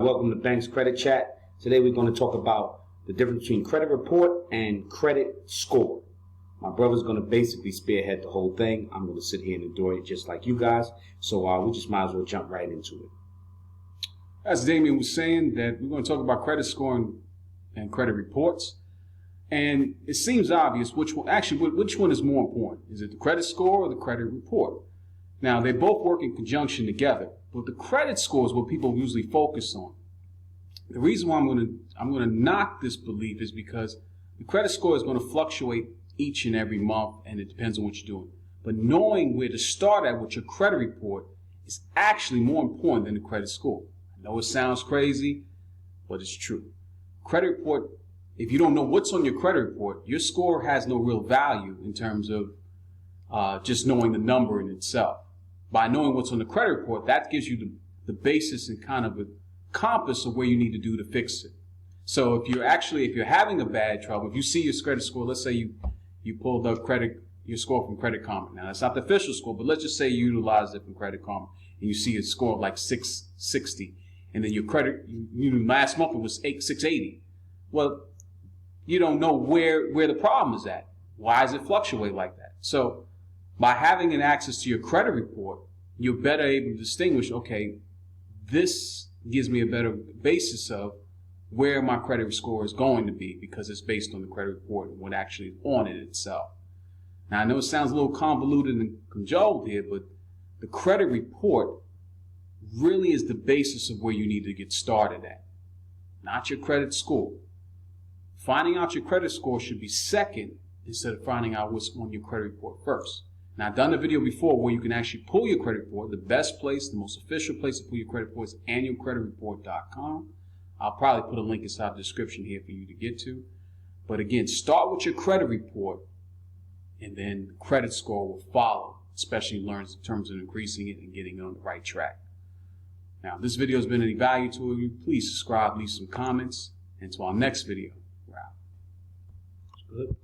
Welcome to Bank's Credit Chat. Today we're going to talk about the difference between credit report and credit score. My brother's going to basically spearhead the whole thing. I'm going to sit here and enjoy it just like you guys. So we just might as well jump right into it. As Damien was saying, that we're going to talk about credit scoring and credit reports. And it seems obvious which one is more important. Is it the credit score or the credit report? Now, they both work in conjunction together, but the credit score is what people usually focus on. The reason why I'm going to knock this belief is because the credit score is going to fluctuate each and every month, and it depends on what you're doing. But knowing where to start at with your credit report is actually more important than the credit score. I know it sounds crazy, but it's true. Credit report, if you don't know what's on your credit report, your score has no real value in terms of just knowing the number in itself. By knowing what's on the credit report, that gives you the basis and kind of a compass of where you need to do to fix it. So if you're having a bad trouble, if you see your credit score, let's say you pulled up your score from Credit Karma. Now that's not the official score, but let's just say you utilize it from Credit Karma and you see a score of like 660, and then your credit, last month it was 680. Well, you don't know where the problem is at. Why does it fluctuate like that? So by having an access to your credit report, you're better able to distinguish, okay, this gives me a better basis of where my credit score is going to be because it's based on the credit report and what actually is on it itself. Now, I know it sounds a little convoluted and conjoled here, but the credit report really is the basis of where you need to get started at, not your credit score. Finding out your credit score should be second instead of finding out what's on your credit report first. Now, I've done a video before where you can actually pull your credit report. The best place, the most official place to pull your credit report is annualcreditreport.com. I'll probably put a link inside the description here for you to get to. But again, start with your credit report, and then the credit score will follow, especially in terms of increasing it and getting it on the right track. Now, if this video has been any value to you, please subscribe, leave some comments, and to our next video, we're out. Good.